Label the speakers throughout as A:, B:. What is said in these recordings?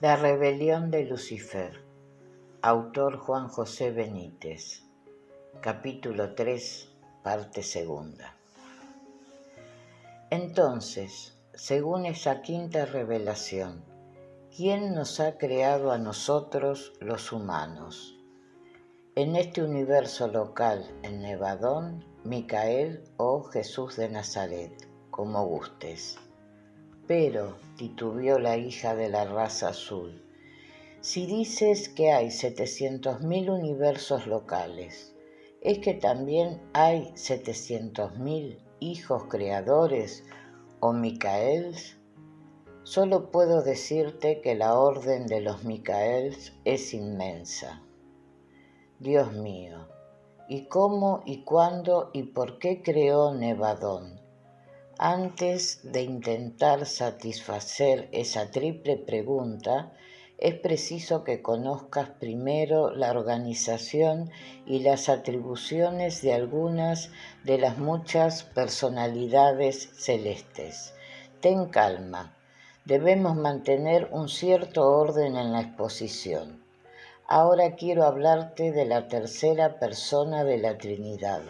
A: La rebelión de Lucifer. Autor Juan José Benítez. Capítulo 3, parte segunda. Entonces, según esa quinta revelación, ¿quién nos ha creado a nosotros los humanos? En este universo local, en Nevadón, Micael o Jesús de Nazaret, como gustes. Pero, titubeó la hija de la raza azul, si dices que hay 700.000 universos locales, ¿es que también hay 700.000 hijos creadores o Micaels? Solo puedo decirte que la orden de los Micaels es inmensa. Dios mío, ¿y cómo y cuándo y por qué creó Nevadón? Antes de intentar satisfacer esa triple pregunta, es preciso que conozcas primero la organización y las atribuciones de algunas de las muchas personalidades celestes. Ten calma, debemos mantener un cierto orden en la exposición. Ahora quiero hablarte de la tercera persona de la Trinidad,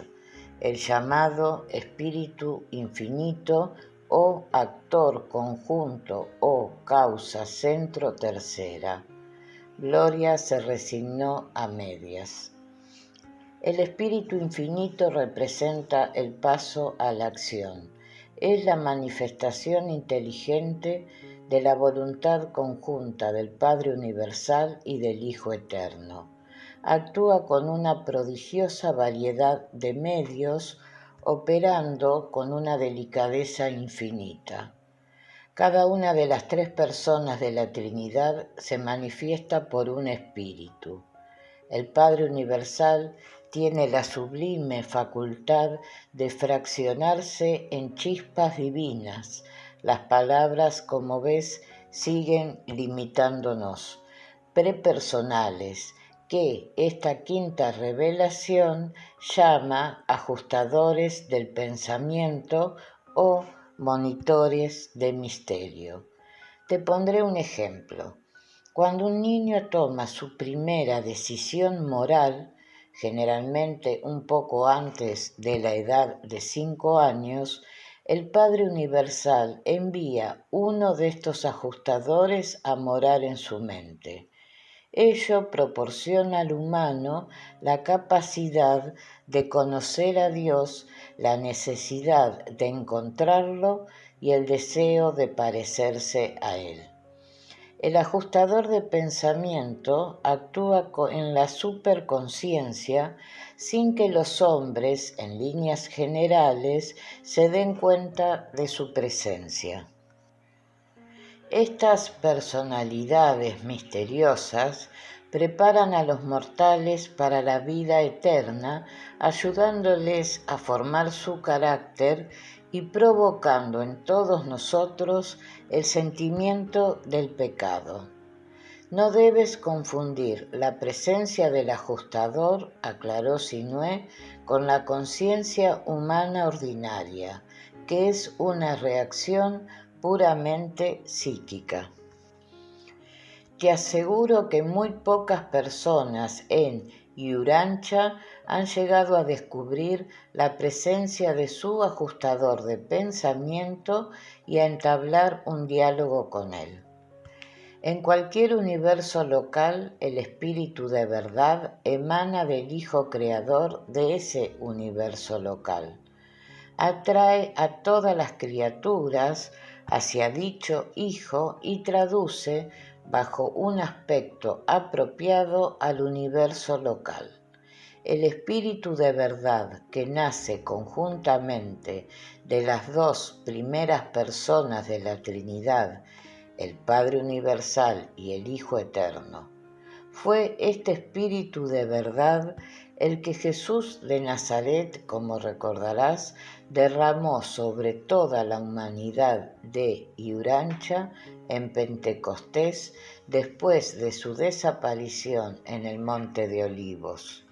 A: el llamado Espíritu Infinito o actor conjunto o causa centro tercera. Gloria se resignó a medias. El Espíritu Infinito representa el paso a la acción. Es la manifestación inteligente de la voluntad conjunta del Padre Universal y del Hijo Eterno. Actúa con una prodigiosa variedad de medios, operando con una delicadeza infinita. Cada una de las tres personas de la Trinidad se manifiesta por un espíritu. El Padre Universal tiene la sublime facultad de fraccionarse en chispas divinas. Las palabras, como ves, siguen limitándonos. Prepersonales, que esta quinta revelación llama ajustadores del pensamiento o monitores de misterio. Te pondré un ejemplo. Cuando un niño toma su primera decisión moral, generalmente un poco antes de la edad de 5 años, el Padre Universal envía uno de estos ajustadores a morar en su mente. Ello proporciona al humano la capacidad de conocer a Dios, la necesidad de encontrarlo y el deseo de parecerse a Él. El ajustador de pensamiento actúa en la superconsciencia sin que los hombres, en líneas generales, se den cuenta de su presencia. Estas personalidades misteriosas preparan a los mortales para la vida eterna, ayudándoles a formar su carácter y provocando en todos nosotros el sentimiento del pecado. No debes confundir la presencia del ajustador, aclaró Sinué, con la conciencia humana ordinaria, que es una reacción puramente psíquica. Te aseguro que muy pocas personas en Urantia han llegado a descubrir la presencia de su ajustador de pensamiento y a entablar un diálogo con él. En cualquier universo local, el espíritu de verdad emana del Hijo Creador de ese universo local. Atrae a todas las criaturas hacia dicho Hijo y traduce bajo un aspecto apropiado al universo local. El espíritu de verdad que nace conjuntamente de las dos primeras personas de la Trinidad, el Padre Universal y el Hijo Eterno. Fue este espíritu de verdad el que Jesús de Nazaret, como recordarás, derramó sobre toda la humanidad de Urantia en Pentecostés después de su desaparición en el Monte de Olivos.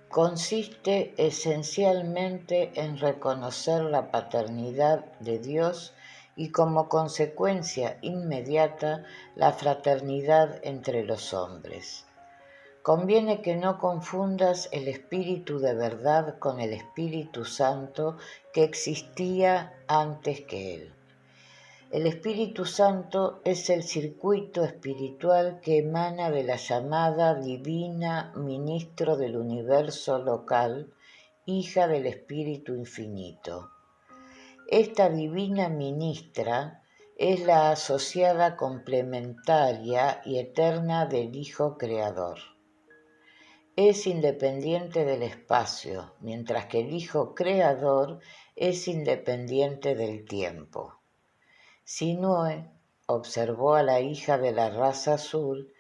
A: Consiste esencialmente en reconocer la paternidad de Dios y como consecuencia inmediata la fraternidad entre los hombres. Conviene que no confundas el Espíritu de verdad con el Espíritu Santo que existía antes que él. El Espíritu Santo es el circuito espiritual que emana de la llamada divina ministro del universo local, hija del Espíritu Infinito. Esta divina ministra es la asociada complementaria y eterna del Hijo Creador. Es independiente del espacio, mientras que el Hijo Creador es independiente del tiempo. Sinue observó a la hija de la raza azul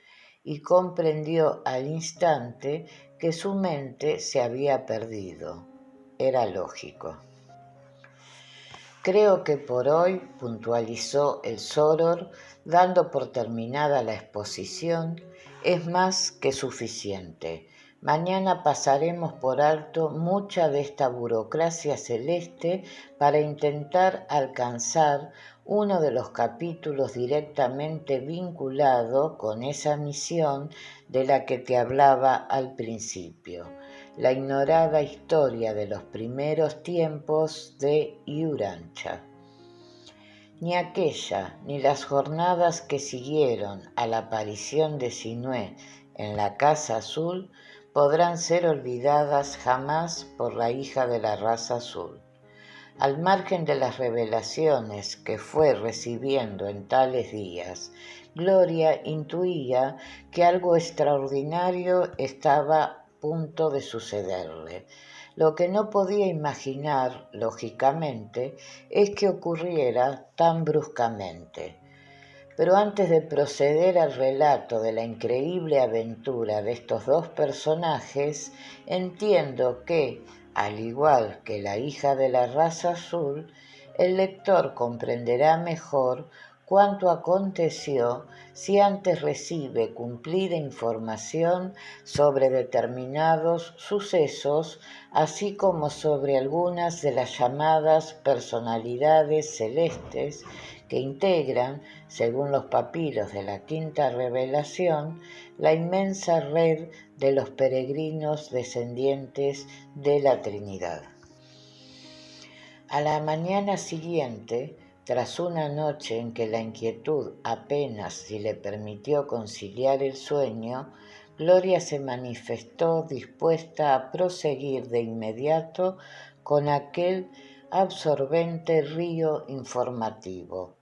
A: y comprendió al instante que su mente se había perdido. Era lógico. Creo que por hoy, puntualizó el Soror, dando por terminada la exposición, es más que suficiente. Mañana pasaremos por alto mucha de esta burocracia celeste para intentar alcanzar uno de los capítulos directamente vinculado con esa misión de la que te hablaba al principio, la ignorada historia de los primeros tiempos de Urantia. Ni aquella ni las jornadas que siguieron a la aparición de Sinue en la Casa Azul podrán ser olvidadas jamás por la hija de la raza azul. Al margen de las revelaciones que fue recibiendo en tales días, Gloria intuía que algo extraordinario estaba a punto de sucederle. Lo que no podía imaginar, lógicamente, es que ocurriera tan bruscamente. Pero antes de proceder al relato de la increíble aventura de estos dos personajes, entiendo que, al igual que la hija de la raza azul, el lector comprenderá mejor cuánto aconteció si antes recibe cumplida información sobre determinados sucesos, así como sobre algunas de las llamadas personalidades celestes que integran, según los papiros de la Quinta Revelación, la inmensa red de los peregrinos descendientes de la Trinidad. A la mañana siguiente, tras una noche en que la inquietud apenas si le permitió conciliar el sueño, Gloria se manifestó dispuesta a proseguir de inmediato con aquel absorbente río informativo.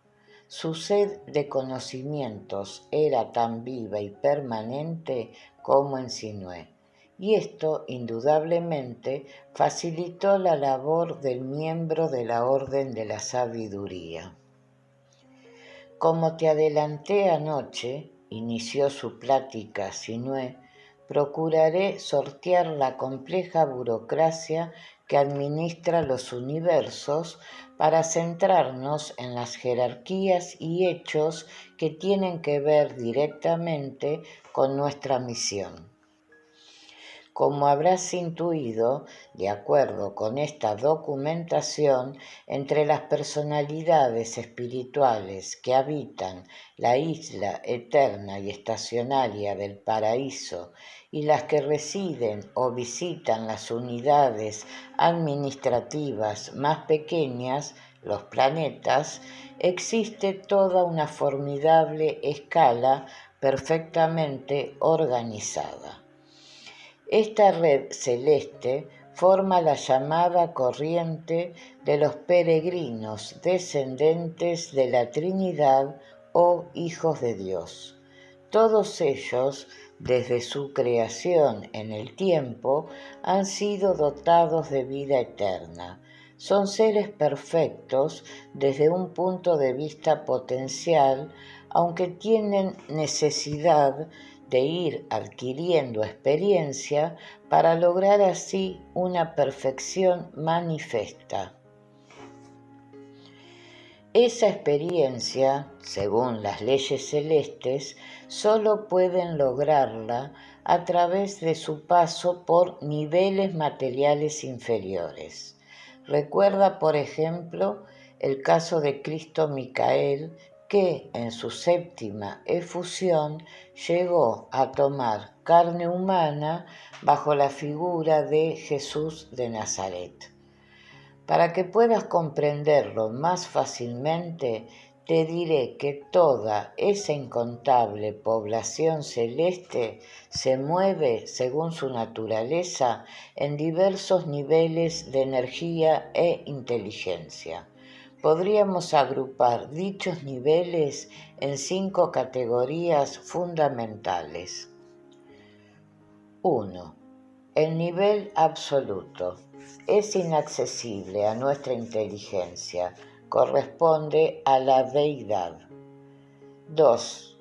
A: Su sed de conocimientos era tan viva y permanente como en Sinue, y esto indudablemente facilitó la labor del miembro de la Orden de la Sabiduría. Como te adelanté anoche, inició su plática Sinue, procuraré sortear la compleja burocracia que administra los universos para centrarnos en las jerarquías y hechos que tienen que ver directamente con nuestra misión. Como habrás intuido, de acuerdo con esta documentación, entre las personalidades espirituales que habitan la isla eterna y estacionaria del paraíso y las que residen o visitan las unidades administrativas más pequeñas, los planetas, existe toda una formidable escala perfectamente organizada. Esta red celeste forma la llamada corriente de los peregrinos descendentes de la Trinidad o hijos de Dios. Todos ellos, desde su creación en el tiempo, han sido dotados de vida eterna. Son seres perfectos desde un punto de vista potencial, aunque tienen necesidad de ir adquiriendo experiencia para lograr así una perfección manifiesta. Esa experiencia, según las leyes celestes, solo pueden lograrla a través de su paso por niveles materiales inferiores. Recuerda, por ejemplo, el caso de Cristo Micael, que en su séptima efusión llegó a tomar carne humana bajo la figura de Jesús de Nazaret. Para que puedas comprenderlo más fácilmente, te diré que toda esa incontable población celeste se mueve, según su naturaleza, en diversos niveles de energía e inteligencia. Podríamos agrupar dichos niveles en 5 categorías fundamentales. 1. El nivel absoluto. Es inaccesible a nuestra inteligencia, corresponde a la deidad. 2.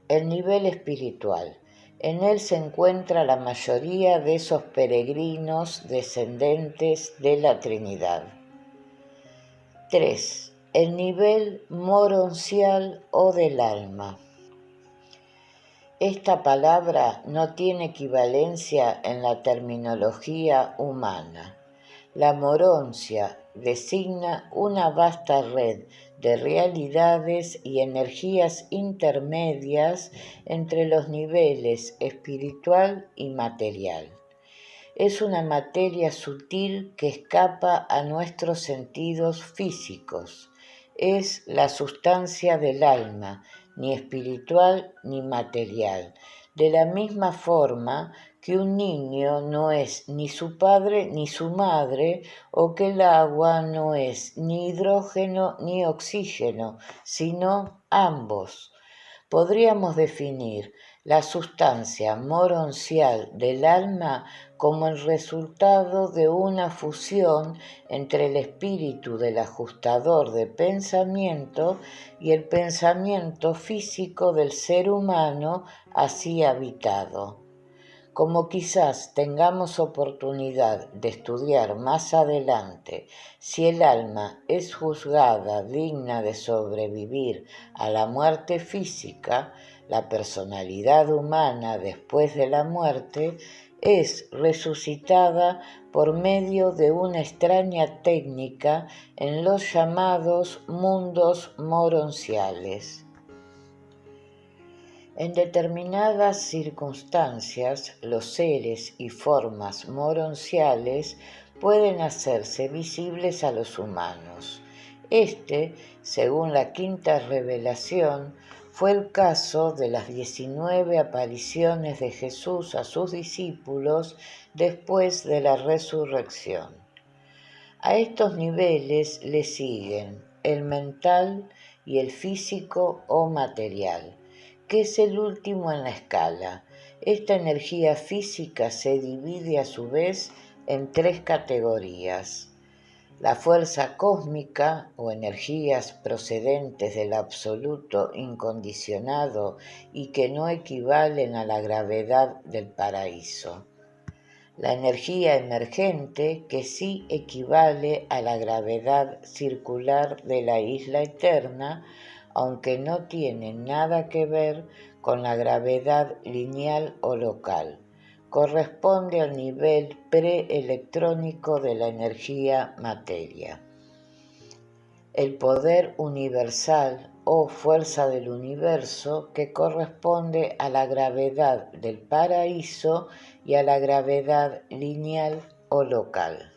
A: El nivel espiritual. En él se encuentra la mayoría de esos peregrinos descendentes de la Trinidad. 3. El nivel moroncial o del alma. Esta palabra no tiene equivalencia en la terminología humana. La moroncia designa una vasta red de realidades y energías intermedias entre los niveles espiritual y material. Es una materia sutil que escapa a nuestros sentidos físicos. Es la sustancia del alma, ni espiritual ni material. De la misma forma que un niño no es ni su padre ni su madre, o que el agua no es ni hidrógeno ni oxígeno, sino ambos. Podríamos definir la sustancia moroncial del alma como el resultado de una fusión entre el espíritu del ajustador de pensamiento y el pensamiento físico del ser humano así habitado. Como quizás tengamos oportunidad de estudiar más adelante si el alma es juzgada digna de sobrevivir a la muerte física, la personalidad humana después de la muerte es resucitada por medio de una extraña técnica en los llamados mundos moronciales. En determinadas circunstancias, los seres y formas moronciales pueden hacerse visibles a los humanos. Según la quinta revelación, fue el caso de las 19 apariciones de Jesús a sus discípulos después de la resurrección. A estos niveles le siguen el mental y el físico o material, que es el último en la escala. Esta energía física se divide a su vez en 3 categorías. La fuerza cósmica o energías procedentes del absoluto incondicionado y que no equivalen a la gravedad del paraíso. La energía emergente, que sí equivale a la gravedad circular de la isla eterna, aunque no tiene nada que ver con la gravedad lineal o local. Corresponde al nivel preelectrónico de la energía materia. El poder universal o fuerza del universo, que corresponde a la gravedad del paraíso y a la gravedad lineal o local.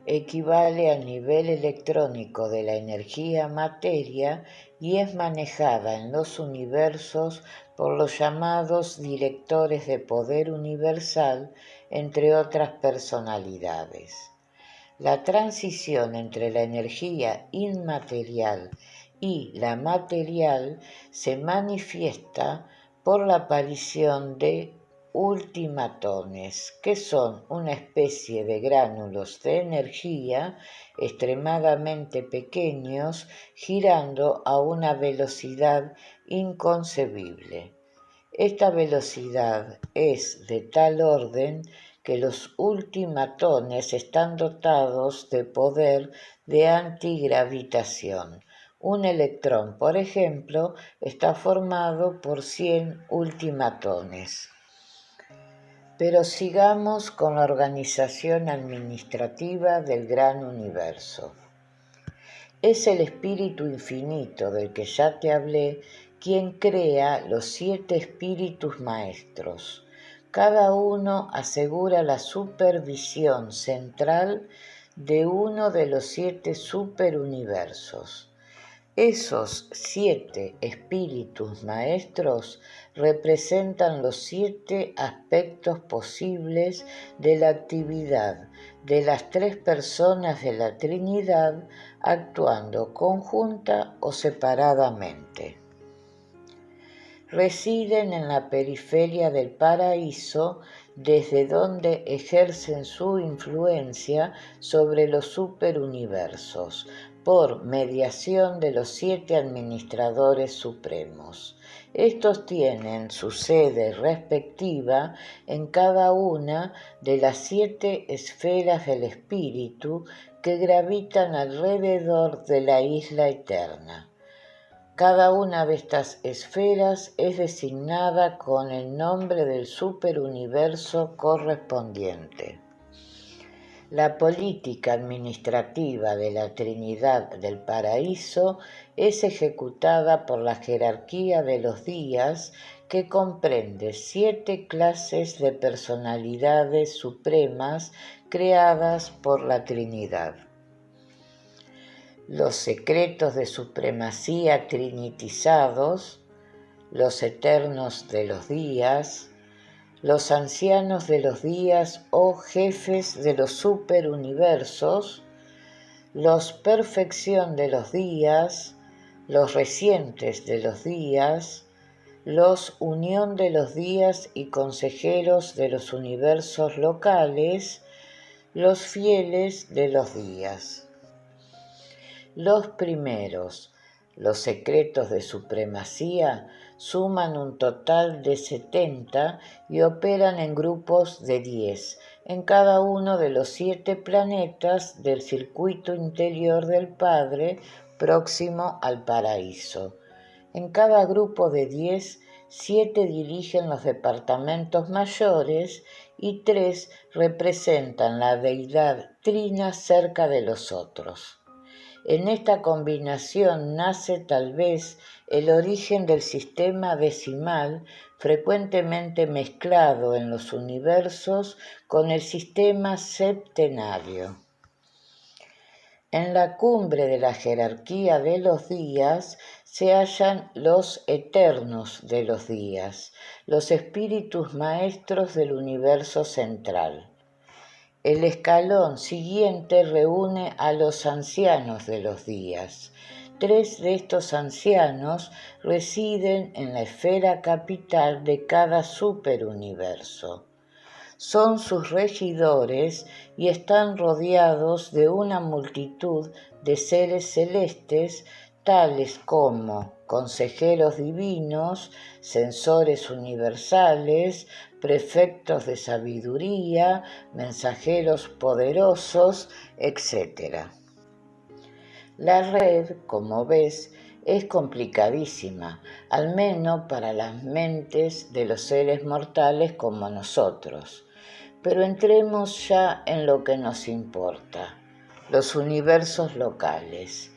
A: Equivale al nivel electrónico de la energía materia y es manejada en los universos por los llamados directores de poder universal, entre otras personalidades. La transición entre la energía inmaterial y la material se manifiesta por la aparición de ultimatones, que son una especie de gránulos de energía extremadamente pequeños girando a una velocidad inconcebible. Esta velocidad es de tal orden que los ultimatones están dotados de poder de antigravitación. Un electrón, por ejemplo, está formado por 100 ultimatones. Pero sigamos con la organización administrativa del gran universo. Es el Espíritu Infinito del que ya te hablé, quien crea los 7 espíritus maestros. Cada uno asegura la supervisión central de uno de los 7 superuniversos. Esos 7 espíritus maestros representan los 7 aspectos posibles de la actividad de las 3 personas de la Trinidad actuando conjunta o separadamente. Residen en la periferia del paraíso, desde donde ejercen su influencia sobre los superuniversos, por mediación de los 7 administradores supremos. Estos tienen su sede respectiva en cada una de las 7 esferas del espíritu que gravitan alrededor de la isla eterna. Cada una de estas esferas es designada con el nombre del superuniverso correspondiente. La política administrativa de la Trinidad del Paraíso es ejecutada por la jerarquía de los días, que comprende 7 clases de personalidades supremas creadas por la Trinidad. Los secretos de supremacía trinitizados, los eternos de los días, los ancianos de los días o jefes de los superuniversos, los perfección de los días, los recientes de los días, los unión de los días y consejeros de los universos locales, los fieles de los días. Los primeros, los secretos de supremacía, suman un total de 70 y operan en grupos de 10, en cada uno de los 7 planetas del circuito interior del Padre próximo al paraíso. En cada grupo de 10, 7 dirigen los departamentos mayores y 3 representan la deidad trina cerca de los otros. En esta combinación nace tal vez el origen del sistema decimal, frecuentemente mezclado en los universos con el sistema septenario. En la cumbre de la jerarquía de los días se hallan los eternos de los días, los espíritus maestros del universo central. El escalón siguiente reúne a los ancianos de los días. 3 de estos ancianos residen en la esfera capital de cada superuniverso. Son sus regidores y están rodeados de una multitud de seres celestes, tales como consejeros divinos, censores universales, prefectos de sabiduría, mensajeros poderosos, etc. La red, como ves, es complicadísima, al menos para las mentes de los seres mortales como nosotros. Pero entremos ya en lo que nos importa, los universos locales.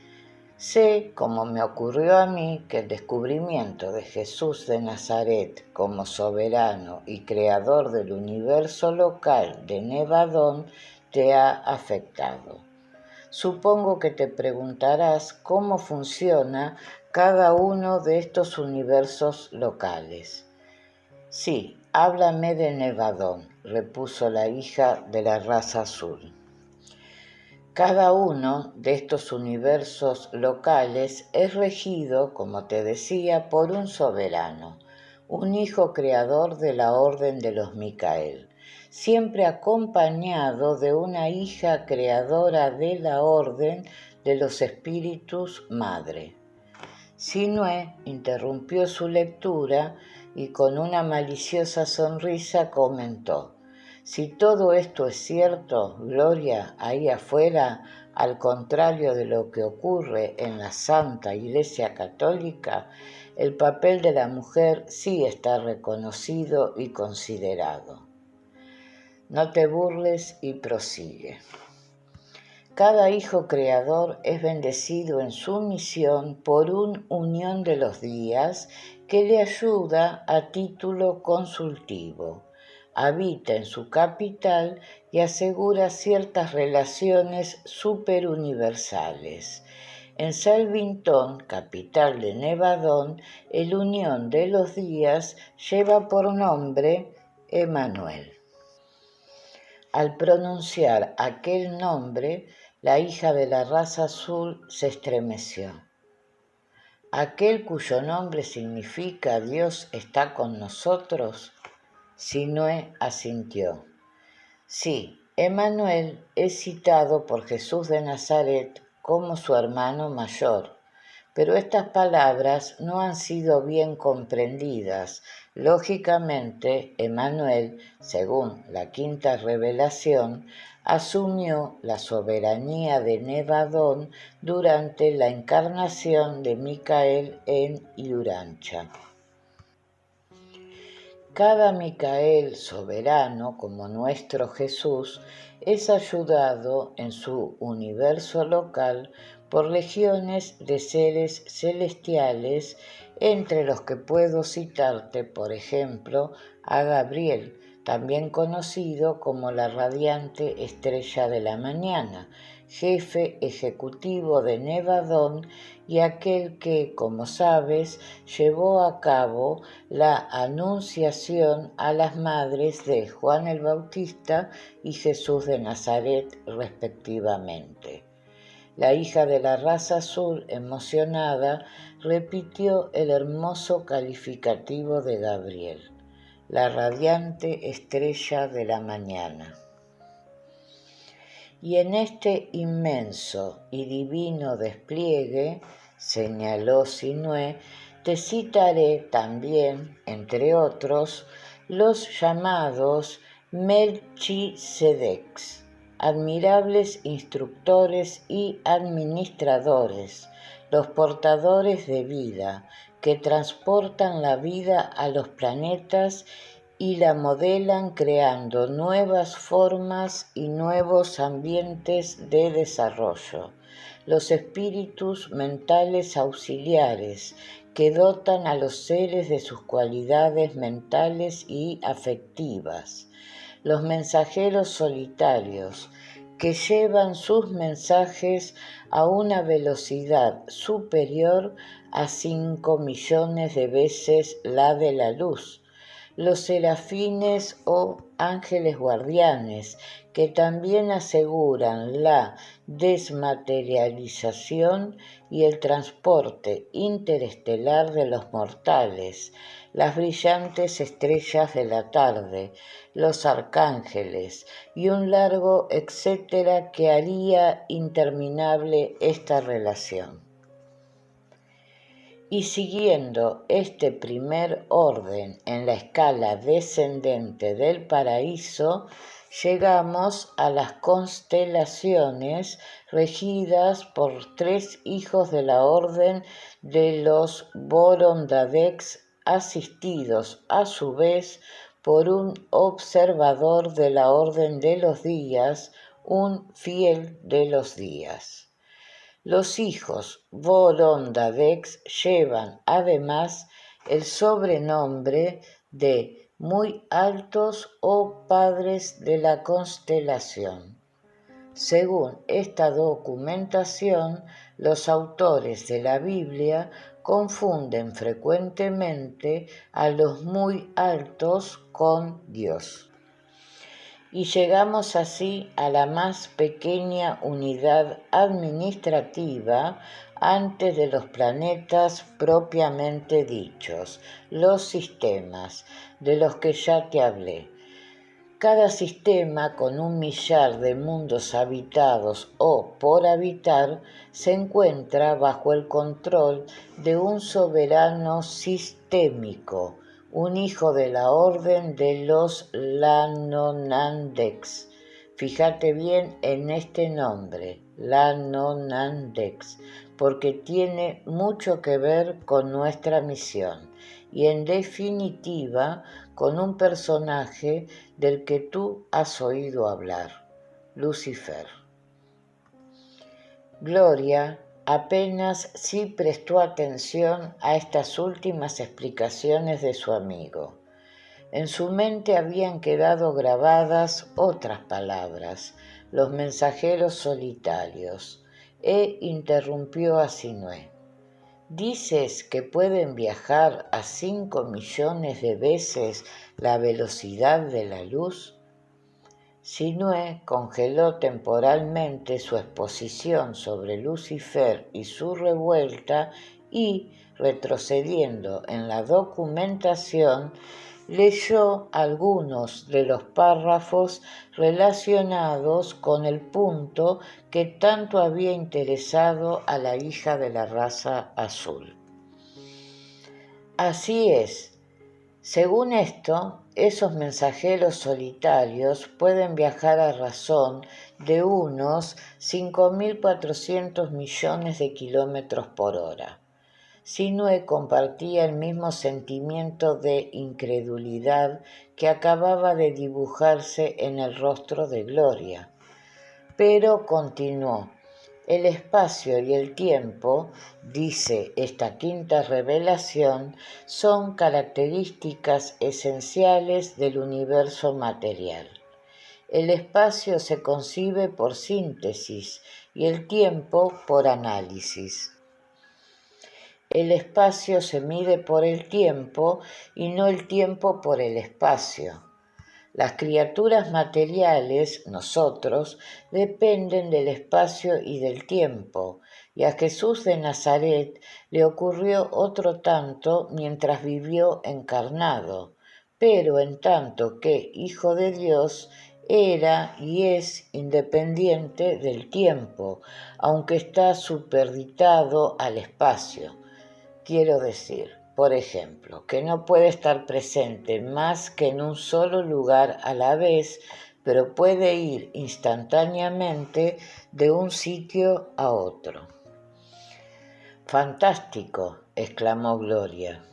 A: Sé, como me ocurrió a mí, que el descubrimiento de Jesús de Nazaret como soberano y creador del universo local de Nevadón te ha afectado. Supongo que te preguntarás cómo funciona cada uno de estos universos locales. Sí, háblame de Nevadón, repuso la hija de la raza azul. Cada uno de estos universos locales es regido, como te decía, por un soberano, un hijo creador de la orden de los Micael, siempre acompañado de una hija creadora de la orden de los espíritus madre. Sinue interrumpió su lectura y con una maliciosa sonrisa comentó: si todo esto es cierto, Gloria, ahí afuera, al contrario de lo que ocurre en la Santa Iglesia Católica, el papel de la mujer sí está reconocido y considerado. No te burles y prosigue. Cada hijo creador es bendecido en su misión por una unión de los días que le ayuda a título consultivo. Habita en su capital y asegura ciertas relaciones superuniversales. En Salvington, capital de Nevadón, el unión de los días lleva por nombre Emanuel. Al pronunciar aquel nombre, la hija de la raza azul se estremeció. ¿Aquel cuyo nombre significa Dios está con nosotros? Sinué asintió. Sí, Emanuel es citado por Jesús de Nazaret como su hermano mayor, pero estas palabras no han sido bien comprendidas. Lógicamente, Emanuel, según la quinta revelación, asumió la soberanía de Nevadón durante la encarnación de Micael en Iurancha. Cada Micael soberano, como nuestro Jesús, es ayudado en su universo local por legiones de seres celestiales, entre los que puedo citarte, por ejemplo, a Gabriel, también conocido como la radiante estrella de la mañana, jefe ejecutivo de Nevadón y aquel que, como sabes, llevó a cabo la anunciación a las madres de Juan el Bautista y Jesús de Nazaret, respectivamente. La hija de la raza azul, emocionada, repitió el hermoso calificativo de Gabriel, la radiante estrella de la mañana. Y en este inmenso y divino despliegue, señaló Sinué, te citaré también, entre otros, los llamados Melchisedeks, admirables instructores y administradores, los portadores de vida, que transportan la vida a los planetas y la modelan creando nuevas formas y nuevos ambientes de desarrollo. Los espíritus mentales auxiliares que dotan a los seres de sus cualidades mentales y afectivas. Los mensajeros solitarios que llevan sus mensajes a una velocidad superior a 5 millones de veces la de la luz. Los serafines o ángeles guardianes, que también aseguran la desmaterialización y el transporte interestelar de los mortales, las brillantes estrellas de la tarde, los arcángeles y un largo etcétera que haría interminable esta relación. Y siguiendo este primer orden en la escala descendente del paraíso, llegamos a las constelaciones regidas por 3 hijos de la orden de los Vorondadeks, asistidos a su vez por un observador de la orden de los días, un fiel de los días. Los hijos Vorondadeks llevan además el sobrenombre de muy altos o padres de la constelación. Según esta documentación, los autores de la Biblia confunden frecuentemente a los muy altos con Dios. Y llegamos así a la más pequeña unidad administrativa antes de los planetas propiamente dichos, los sistemas, de los que ya te hablé. Cada sistema con 1 millar de mundos habitados o por habitar se encuentra bajo el control de un soberano sistémico, un hijo de la orden de los Lanonandeks. Fíjate bien en este nombre, Lanonandeks, porque tiene mucho que ver con nuestra misión y en definitiva con un personaje del que tú has oído hablar, Lucifer. Gloria apenas sí prestó atención a estas últimas explicaciones de su amigo. En su mente habían quedado grabadas otras palabras, los mensajeros solitarios, e interrumpió a Sinué. ¿Dices que pueden viajar a 5 millones de veces la velocidad de la luz? Sinué congeló temporalmente su exposición sobre Lucifer y su revuelta y, retrocediendo en la documentación, leyó algunos de los párrafos relacionados con el punto que tanto había interesado a la hija de la raza azul. Así es. Según esto, esos mensajeros solitarios pueden viajar a razón de unos 5.400 millones de kilómetros por hora. Sinué compartía el mismo sentimiento de incredulidad que acababa de dibujarse en el rostro de Gloria, pero continuó. El espacio y el tiempo, dice esta quinta revelación, son características esenciales del universo material. El espacio se concibe por síntesis y el tiempo por análisis. El espacio se mide por el tiempo y no el tiempo por el espacio. Las criaturas materiales, nosotros, dependen del espacio y del tiempo, y a Jesús de Nazaret le ocurrió otro tanto mientras vivió encarnado, pero en tanto que Hijo de Dios era y es independiente del tiempo, aunque está superditado al espacio. Quiero decir, por ejemplo, que no puede estar presente más que en un solo lugar a la vez, pero puede ir instantáneamente de un sitio a otro. ¡Fantástico!, exclamó Gloria.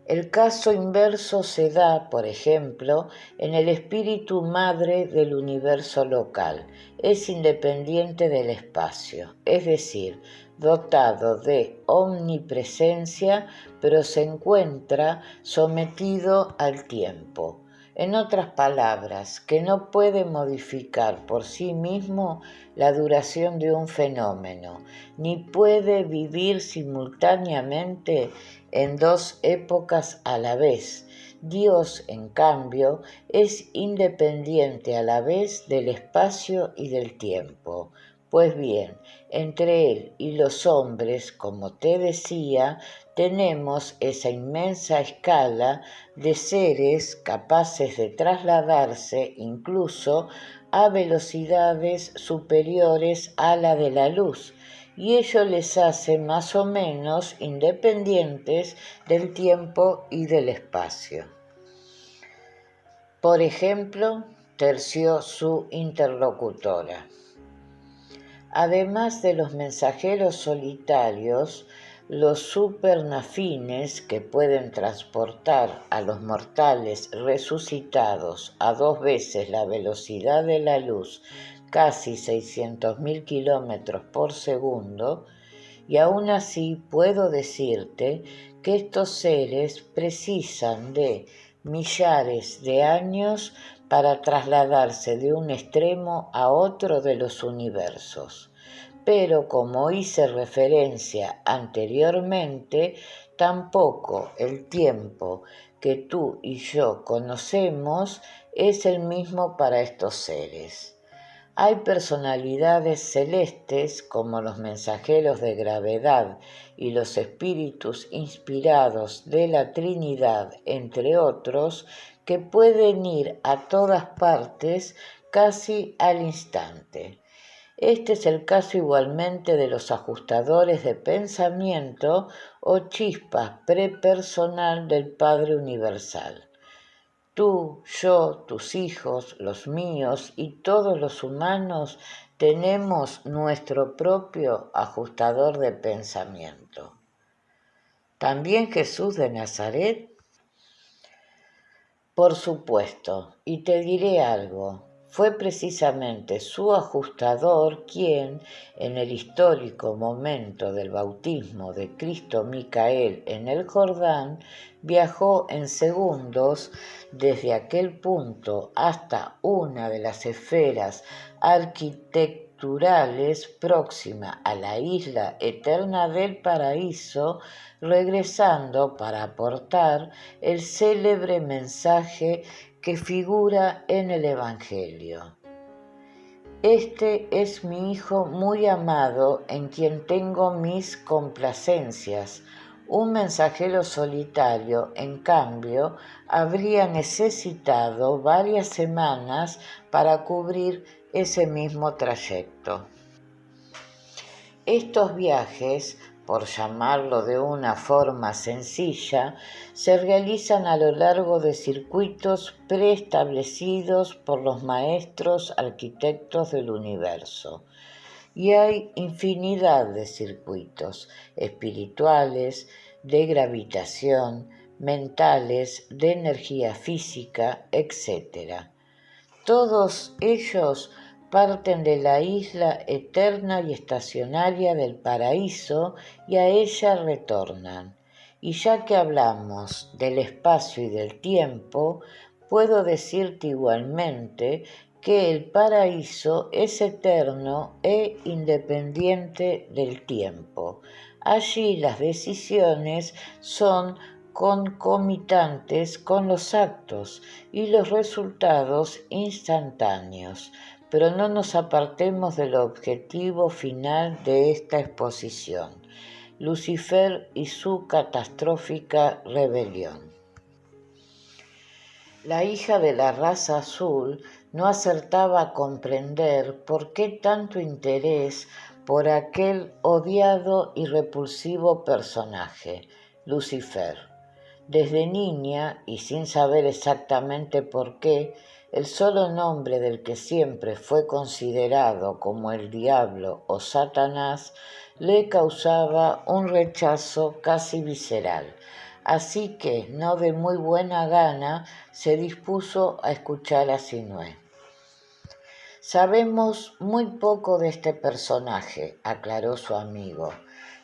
A: El caso inverso se da, por ejemplo, en el espíritu madre del universo local. Es independiente del espacio, es decir, dotado de omnipresencia, pero se encuentra sometido al tiempo. En otras palabras, que no puede modificar por sí mismo la duración de un fenómeno, ni puede vivir simultáneamente en dos épocas a la vez. Dios, en cambio, es independiente a la vez del espacio y del tiempo. Pues bien, entre Él y los hombres, como te decía, tenemos esa inmensa escala de seres capaces de trasladarse incluso a velocidades superiores a la de la luz, y ello les hace más o menos independientes del tiempo y del espacio. Por ejemplo, terció su interlocutora. Además de los mensajeros solitarios, los supernafines que pueden transportar a los mortales resucitados a 2 veces la velocidad de la luz, casi 600.000 kilómetros por segundo, y aún así puedo decirte que estos seres precisan de millares de años para trasladarse de un extremo a otro de los universos. Pero como hice referencia anteriormente, tampoco el tiempo que tú y yo conocemos es el mismo para estos seres. Hay personalidades celestes como los mensajeros de gravedad y los espíritus inspirados de la Trinidad, entre otros, que pueden ir a todas partes casi al instante. Este es el caso igualmente de los ajustadores de pensamiento o chispas prepersonal del Padre Universal. Tú, yo, tus hijos, los míos y todos los humanos tenemos nuestro propio ajustador de pensamiento. ¿También Jesús de Nazaret? Por supuesto, y te diré algo. fue precisamente su ajustador quien, en el histórico momento del bautismo de Cristo Micael en el Jordán, viajó en segundos desde aquel punto hasta una de las esferas arquitecturales próxima a la isla eterna del paraíso, regresando para aportar el célebre mensaje que figura en el Evangelio. Este es mi Hijo muy amado, en quien tengo mis complacencias. Un mensajero solitario, en cambio, habría necesitado varias semanas para cubrir ese mismo trayecto. Estos viajes, por llamarlo de una forma sencilla, se realizan a lo largo de circuitos preestablecidos por los maestros arquitectos del universo. Y hay infinidad de circuitos espirituales, de gravitación, mentales, de energía física, etc. Todos ellos parten de la isla eterna y estacionaria del paraíso y a ella retornan. Y ya que hablamos del espacio y del tiempo, puedo decirte igualmente que el paraíso es eterno e independiente del tiempo. Allí las decisiones son concomitantes con los actos y los resultados instantáneos, pero no nos apartemos del objetivo final de esta exposición, Lucifer y su catastrófica rebelión. La hija de la raza azul no acertaba a comprender por qué tanto interés por aquel odiado y repulsivo personaje, Lucifer. Desde niña, y sin saber exactamente por qué, el solo nombre del que siempre fue considerado como el diablo o Satanás le causaba un rechazo casi visceral. Así que, no de muy buena gana, se dispuso a escuchar a Sinué. Sabemos muy poco de este personaje, aclaró su amigo.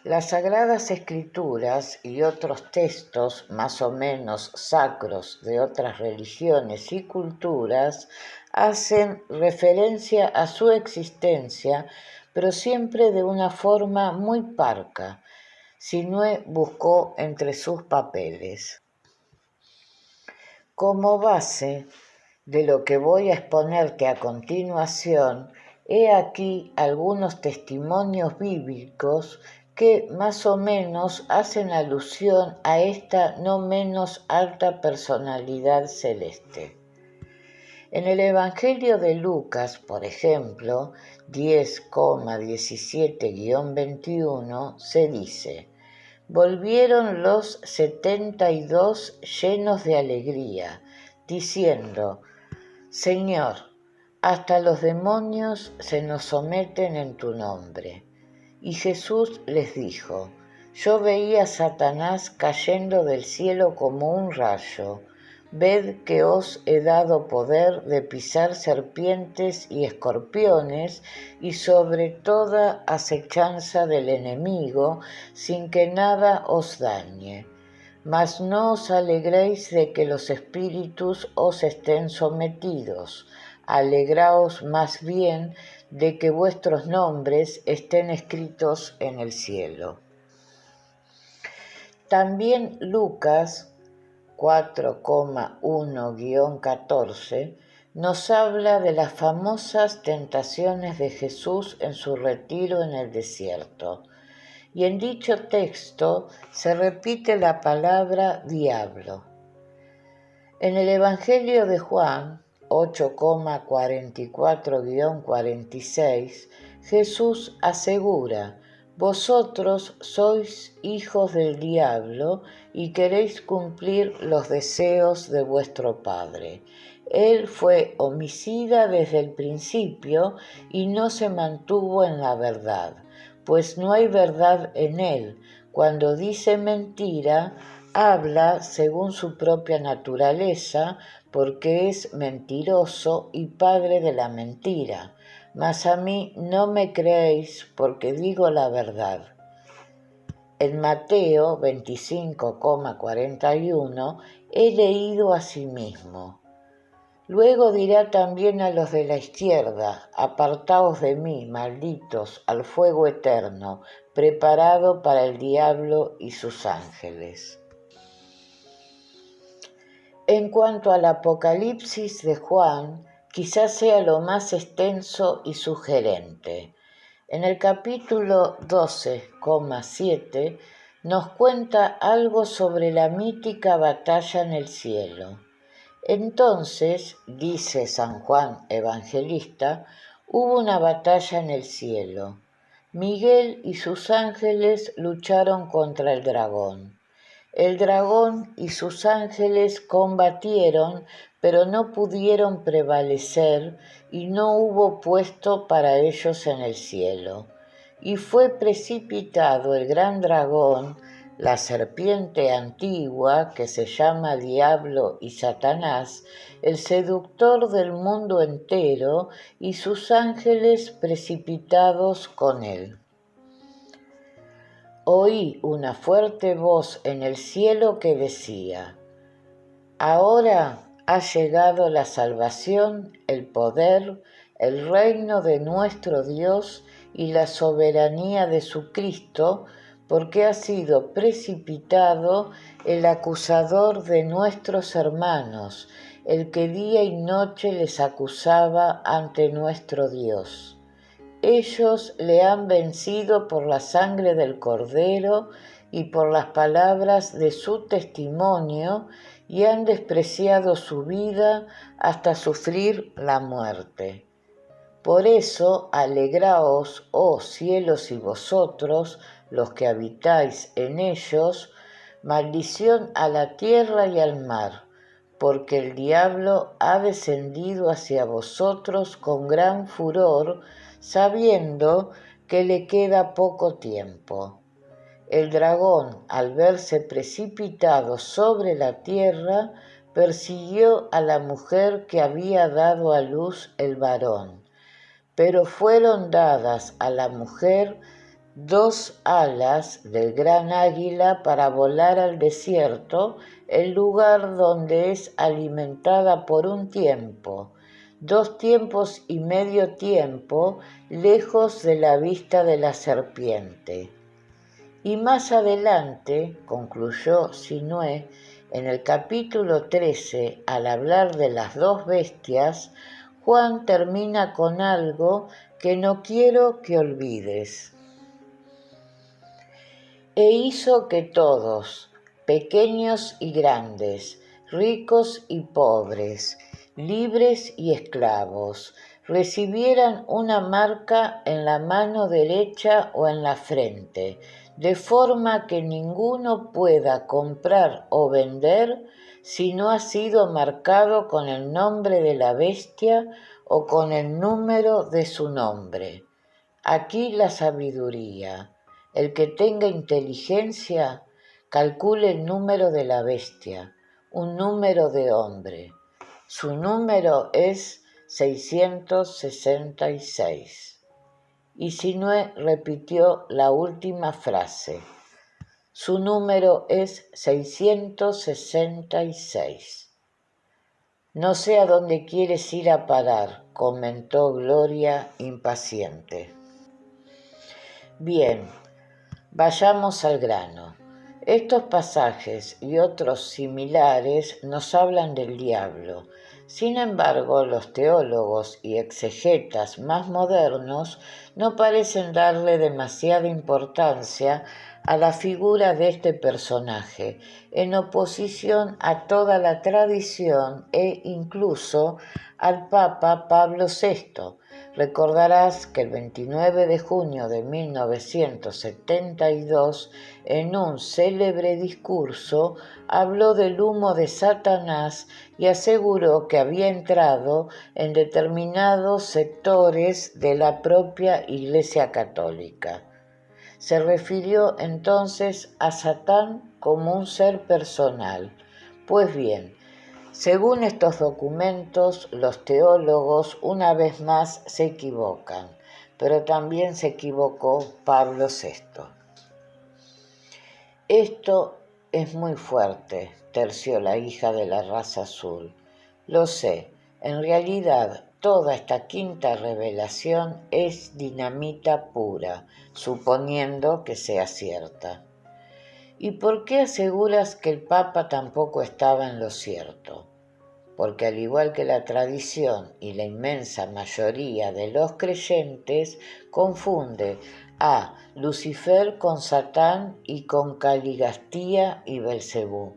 A: Las Sagradas Escrituras y otros textos más o menos sacros de otras religiones y culturas hacen referencia a su existencia, pero siempre de una forma muy parca. Sinué buscó entre sus papeles. Como base de lo que voy a exponerte a continuación, he aquí algunos testimonios bíblicos que más o menos hacen alusión a esta no menos alta personalidad celeste. En el Evangelio de Lucas, por ejemplo, 10,17-21, se dice: Volvieron los 72 llenos de alegría, diciendo: Señor, hasta los demonios se nos someten en tu nombre. Y Jesús les dijo: Yo veía a Satanás cayendo del cielo como un rayo. Ved que os he dado poder de pisar serpientes y escorpiones y sobre toda acechanza del enemigo, sin que nada os dañe. Mas no os alegréis de que los espíritus os estén sometidos. Alegraos más bien de que vuestros nombres estén escritos en el cielo. También Lucas 4,1-14 nos habla de las famosas tentaciones de Jesús en su retiro en el desierto. Y en dicho texto se repite la palabra diablo. En el Evangelio de Juan 8,44-46, Jesús asegura: Vosotros sois hijos del diablo y queréis cumplir los deseos de vuestro padre. Él fue homicida desde el principio y no se mantuvo en la verdad, pues no hay verdad en él. Cuando dice mentira, habla según su propia naturaleza, porque es mentiroso y padre de la mentira. Mas a mí no me creéis porque digo la verdad. En Mateo 25,41 he leído asimismo. Luego dirá también a los de la izquierda, apartaos de mí, malditos, al fuego eterno, preparado para el diablo y sus ángeles. En cuanto al Apocalipsis de Juan, quizás sea lo más extenso y sugerente. En el capítulo 12,7 nos cuenta algo sobre la mítica batalla en el cielo. Entonces, dice San Juan Evangelista, hubo una batalla en el cielo. Miguel y sus ángeles lucharon contra el dragón. El dragón y sus ángeles combatieron, pero no pudieron prevalecer y no hubo puesto para ellos en el cielo. Y fue precipitado el gran dragón, la serpiente antigua, que se llama Diablo y Satanás, el seductor del mundo entero, y sus ángeles precipitados con él. Oí una fuerte voz en el cielo que decía: ahora ha llegado la salvación, el poder, el reino de nuestro Dios y la soberanía de su Cristo, porque ha sido precipitado el acusador de nuestros hermanos, el que día y noche les acusaba ante nuestro Dios. Ellos le han vencido por la sangre del Cordero y por las palabras de su testimonio, y han despreciado su vida hasta sufrir la muerte. Por eso, alegraos, oh cielos y vosotros, los que habitáis en ellos, maldición a la tierra y al mar, porque el diablo ha descendido hacia vosotros con gran furor, sabiendo que le queda poco tiempo. El dragón, al verse precipitado sobre la tierra, persiguió a la mujer que había dado a luz el varón. Pero fueron dadas a la mujer 2 alas del gran águila para volar al desierto, el lugar donde es alimentada por un tiempo, 2 tiempos y medio tiempo, lejos de la vista de la serpiente. Y más adelante, concluyó Sinué, en el capítulo 13, al hablar de las 2 bestias, Juan termina con algo que no quiero que olvides. E hizo que todos, pequeños y grandes, ricos y pobres, libres y esclavos, recibieran una marca en la mano derecha o en la frente, de forma que ninguno pueda comprar o vender si no ha sido marcado con el nombre de la bestia o con el número de su nombre. Aquí la sabiduría. El que tenga inteligencia, calcule el número de la bestia, un número de hombre. Su número es 666. Y Sinué repitió la última frase. Su número es 666. No sé a dónde quieres ir a parar, comentó Gloria impaciente. Bien, vayamos al grano. Estos pasajes y otros similares nos hablan del diablo. Sin embargo, los teólogos y exegetas más modernos no parecen darle demasiada importancia a la figura de este personaje, en oposición a toda la tradición e incluso al Papa Pablo VI. Recordarás que el 29 de junio de 1972, en un célebre discurso, habló del humo de Satanás y aseguró que había entrado en determinados sectores de la propia Iglesia Católica. Se refirió entonces a Satán como un ser personal. Pues bien, según estos documentos, los teólogos una vez más se equivocan, pero también se equivocó Pablo VI. Esto es muy fuerte, terció la hija de la raza azul. Lo sé, en realidad toda esta quinta revelación es dinamita pura, suponiendo que sea cierta. ¿Y por qué aseguras que el Papa tampoco estaba en lo cierto? Porque al igual que la tradición y la inmensa mayoría de los creyentes, confunde a Lucifer con Satán y con Caligastía y Belcebú.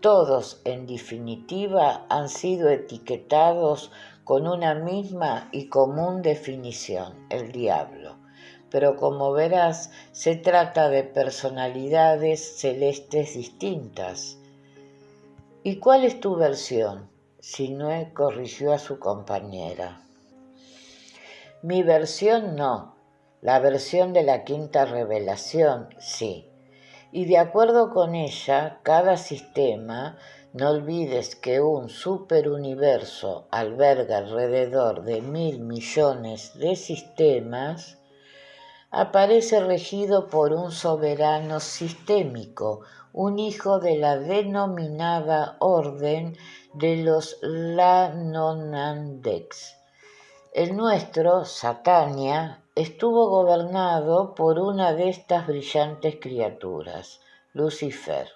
A: Todos, en definitiva, han sido etiquetados con una misma y común definición, el diablo. Pero como verás, se trata de personalidades celestes distintas. ¿Y cuál es tu versión? Sinué corrigió a su compañera. Mi versión no, la versión de la quinta revelación sí. Y de acuerdo con ella, cada sistema, no olvides que un superuniverso alberga alrededor de 1.000 millones de sistemas, aparece regido por un soberano sistémico, un hijo de la denominada orden de los Lanonandex. El nuestro, Satania, estuvo gobernado por una de estas brillantes criaturas, Lucifer.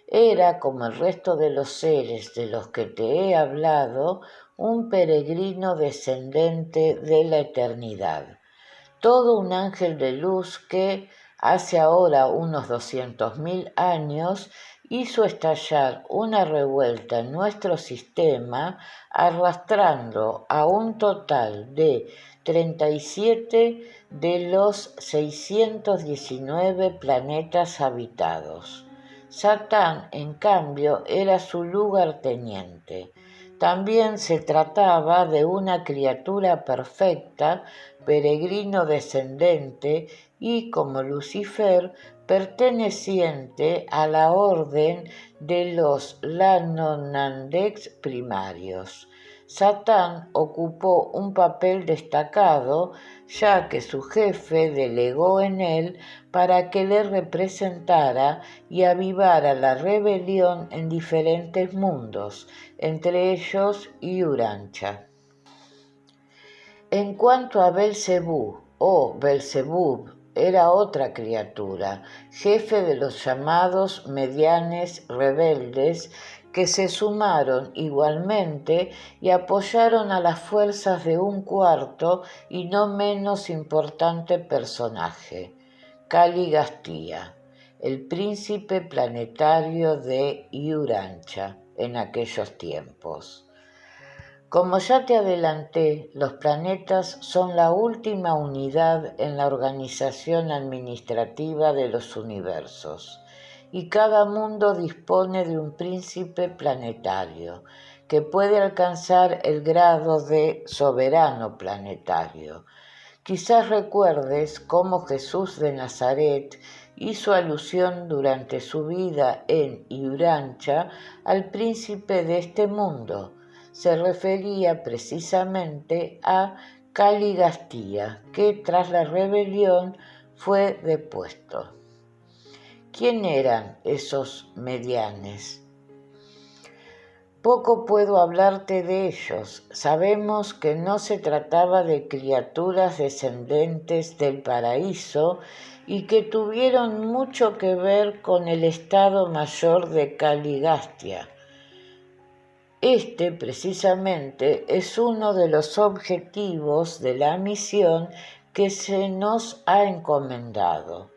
A: Era, como el resto de los seres de los que te he hablado, un peregrino descendente de la eternidad. Todo un ángel de luz que, hace ahora unos 200.000 años, hizo estallar una revuelta en nuestro sistema, arrastrando a un total de 37 de los 619 planetas habitados. Satán, en cambio, era su lugarteniente. También se trataba de una criatura perfecta, peregrino descendente y, como Lucifer, perteneciente a la orden de los Lanonandex primarios. Satán ocupó un papel destacado, ya que su jefe delegó en él para que le representara y avivara la rebelión en diferentes mundos, entre ellos Urantia. En cuanto a Belcebú o Belzebub, era otra criatura, jefe de los llamados medianes rebeldes, que se sumaron igualmente y apoyaron a las fuerzas de un cuarto y no menos importante personaje, Caligastía, el príncipe planetario de Urantia en aquellos tiempos. Como ya te adelanté, los planetas son la última unidad en la organización administrativa de los universos, y cada mundo dispone de un príncipe planetario, que puede alcanzar el grado de soberano planetario. Quizás recuerdes cómo Jesús de Nazaret hizo alusión durante su vida en Urantia al príncipe de este mundo. Se refería precisamente a Caligastía, que tras la rebelión fue depuesto. ¿Quién eran esos medianes? Poco puedo hablarte de ellos. Sabemos que no se trataba de criaturas descendentes del paraíso y que tuvieron mucho que ver con el estado mayor de Caligastia. Este, precisamente, es uno de los objetivos de la misión que se nos ha encomendado: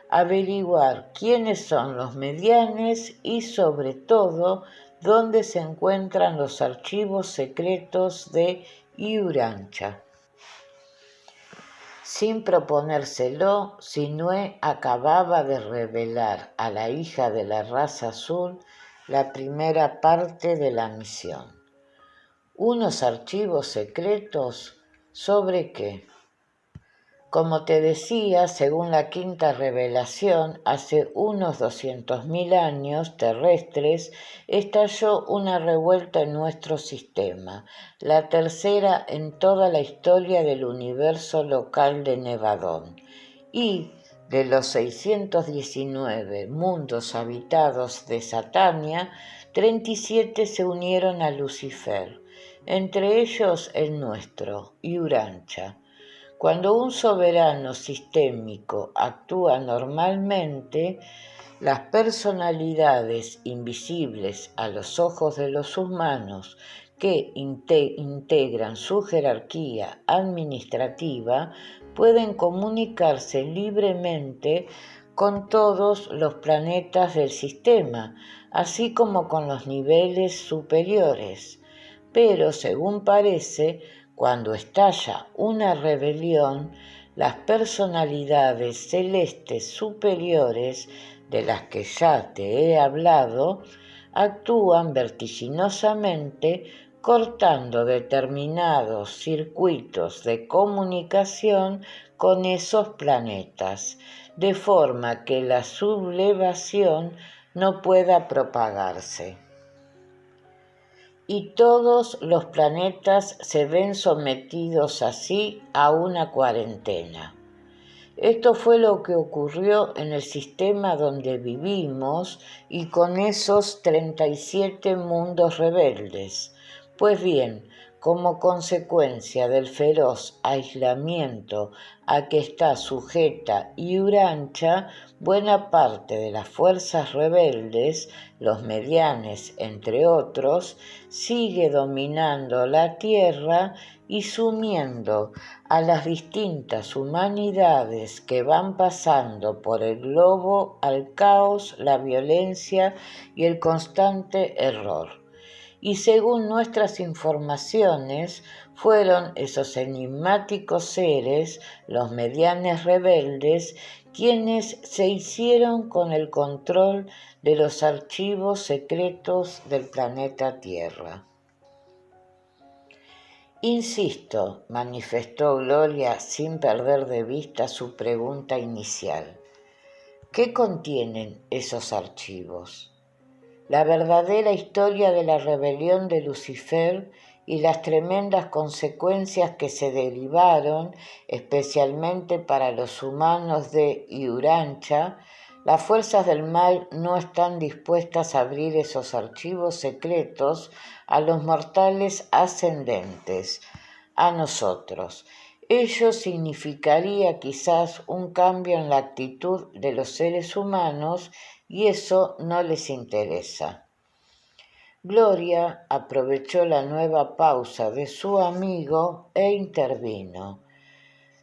A: averiguar quiénes son los medianes y, sobre todo, dónde se encuentran los archivos secretos de Urantia. Sin proponérselo, Sinué acababa de revelar a la hija de la raza azul la primera parte de la misión. ¿Unos archivos secretos? ¿Sobre qué? Como te decía, según la quinta revelación, hace unos 200.000 años terrestres estalló una revuelta en nuestro sistema, la tercera en toda la historia del universo local de Nevadón. Y de los 619 mundos habitados de Satania, 37 se unieron a Lucifer, entre ellos el nuestro, Urantia. Cuando un soberano sistémico actúa normalmente, las personalidades invisibles a los ojos de los humanos que integran su jerarquía administrativa pueden comunicarse libremente con todos los planetas del sistema, así como con los niveles superiores. Pero, según parece, cuando estalla una rebelión, las personalidades celestes superiores de las que ya te he hablado actúan vertiginosamente cortando determinados circuitos de comunicación con esos planetas, de forma que la sublevación no pueda propagarse. Y todos los planetas se ven sometidos así a una cuarentena. Esto fue lo que ocurrió en el sistema donde vivimos y con esos 37 mundos rebeldes. Pues bien, como consecuencia del feroz aislamiento a que está sujeta Urantia, buena parte de las fuerzas rebeldes, los medianes entre otros, sigue dominando la Tierra y sumiendo a las distintas humanidades que van pasando por el globo al caos, la violencia y el constante error. Y según nuestras informaciones, fueron esos enigmáticos seres, los medianes rebeldes, quienes se hicieron con el control de los archivos secretos del planeta Tierra. Insisto, manifestó Gloria sin perder de vista su pregunta inicial. ¿Qué contienen esos archivos? La verdadera historia de la rebelión de Lucifer y las tremendas consecuencias que se derivaron, especialmente para los humanos de Urantia. Las fuerzas del mal no están dispuestas a abrir esos archivos secretos a los mortales ascendentes, a nosotros. Ello significaría quizás un cambio en la actitud de los seres humanos y eso no les interesa. Gloria aprovechó la nueva pausa de su amigo e intervino.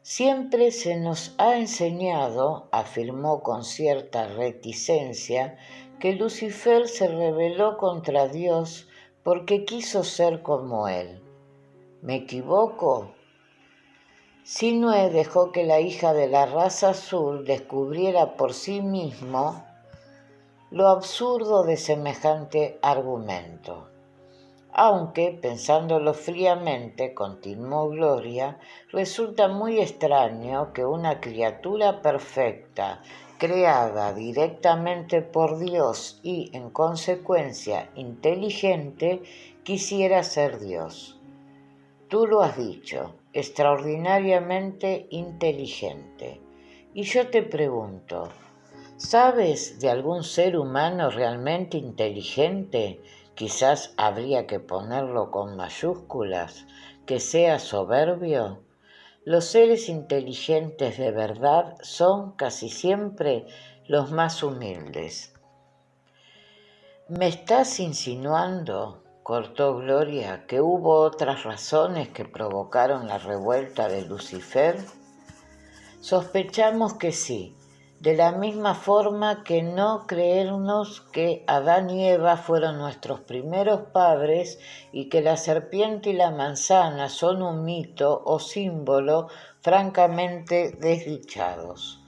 A: Siempre se nos ha enseñado, afirmó con cierta reticencia, que Lucifer se rebeló contra Dios porque quiso ser como él. ¿Me equivoco? Sinue dejó que la hija de la raza azul descubriera por sí mismo lo absurdo de semejante argumento. Aunque, pensándolo fríamente, continuó Gloria, resulta muy extraño que una criatura perfecta, creada directamente por Dios y, en consecuencia, inteligente, quisiera ser Dios. Tú lo has dicho, extraordinariamente inteligente. Y yo te pregunto, ¿sabes de algún ser humano realmente inteligente? Quizás habría que ponerlo con mayúsculas, que sea soberbio. Los seres inteligentes de verdad son casi siempre los más humildes. ¿Me estás insinuando, cortó Gloria, que hubo otras razones que provocaron la revuelta de Lucifer? Sospechamos que sí. De la misma forma que no creernos que Adán y Eva fueron nuestros primeros padres y que la serpiente y la manzana son un mito o símbolo francamente desdichados.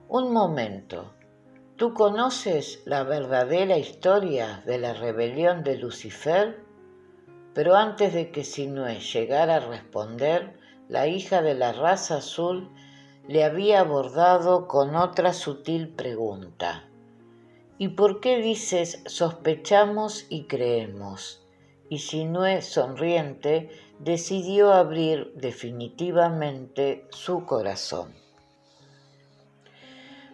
A: Un momento, ¿tú conoces la verdadera historia de la rebelión de Lucifer? Pero antes de que Sinue llegara a responder, la hija de la raza azul le había abordado con otra sutil pregunta. ¿Y por qué dices sospechamos y creemos? Y Sinué, sonriente, decidió abrir definitivamente su corazón.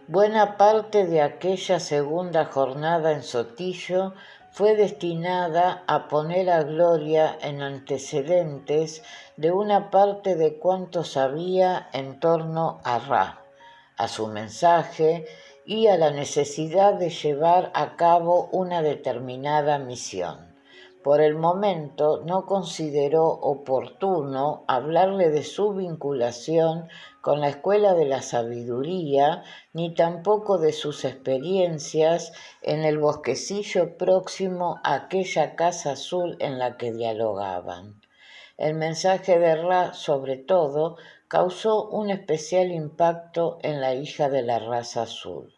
A: Buena parte de aquella segunda jornada en Sotillo fue destinada a poner a Gloria en antecedentes de una parte de cuanto sabía en torno a Ra, a su mensaje y a la necesidad de llevar a cabo una determinada misión. Por el momento no consideró oportuno hablarle de su vinculación con la Escuela de la Sabiduría, ni tampoco de sus experiencias en el bosquecillo próximo a aquella casa azul en la que dialogaban. El mensaje de Ra, sobre todo, causó un especial impacto en la hija de la raza azul.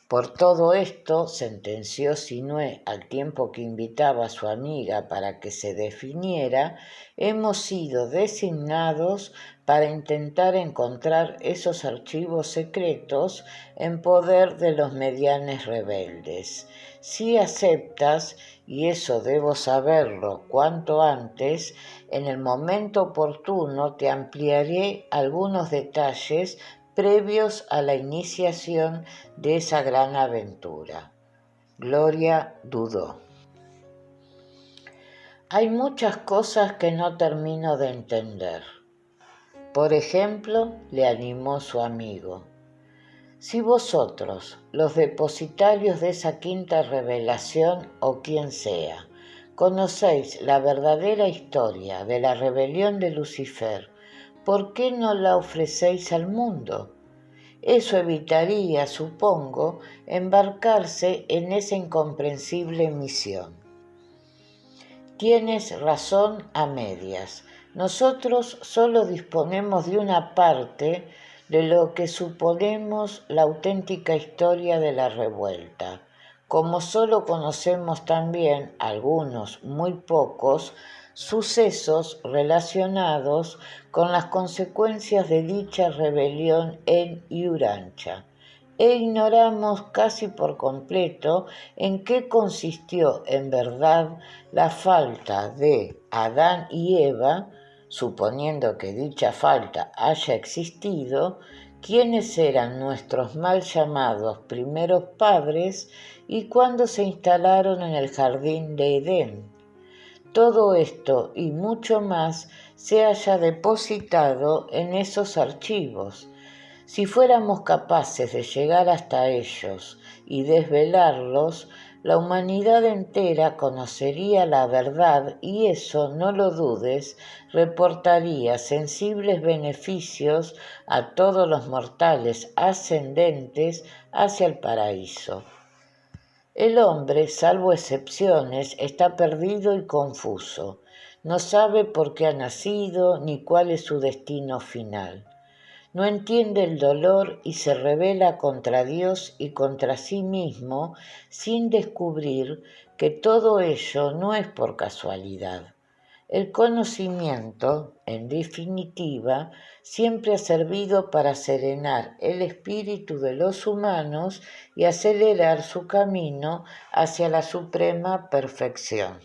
A: Por todo esto, sentenció Sinué al tiempo que invitaba a su amiga para que se definiera, hemos sido designados para intentar encontrar esos archivos secretos en poder de los medianes rebeldes. Si aceptas, y eso debo saberlo cuanto antes, en el momento oportuno te ampliaré algunos detalles previos a la iniciación de esa gran aventura. Gloria dudó. Hay muchas cosas que no termino de entender. Por ejemplo, le animó su amigo. Si vosotros, los depositarios de esa quinta revelación o quien sea, conocéis la verdadera historia de la rebelión de Lucifer, ¿por qué no la ofrecéis al mundo? Eso evitaría, supongo, embarcarse en esa incomprensible misión. Tienes razón a medias. Nosotros solo disponemos de una parte de lo que suponemos la auténtica historia de la revuelta. Como solo conocemos también algunos, muy pocos, sucesos relacionados con las consecuencias de dicha rebelión en Urantia, e ignoramos casi por completo en qué consistió en verdad la falta de Adán y Eva, suponiendo que dicha falta haya existido, quiénes eran nuestros mal llamados primeros padres y cuándo se instalaron en el jardín de Edén. Todo esto y mucho más se haya depositado en esos archivos. Si fuéramos capaces de llegar hasta ellos y desvelarlos, la humanidad entera conocería la verdad y eso, no lo dudes, reportaría sensibles beneficios a todos los mortales ascendentes hacia el paraíso. El hombre, salvo excepciones, está perdido y confuso. No sabe por qué ha nacido ni cuál es su destino final. No entiende el dolor y se rebela contra Dios y contra sí mismo sin descubrir que todo ello no es por casualidad. El conocimiento, en definitiva, siempre ha servido para serenar el espíritu de los humanos y acelerar su camino hacia la suprema perfección.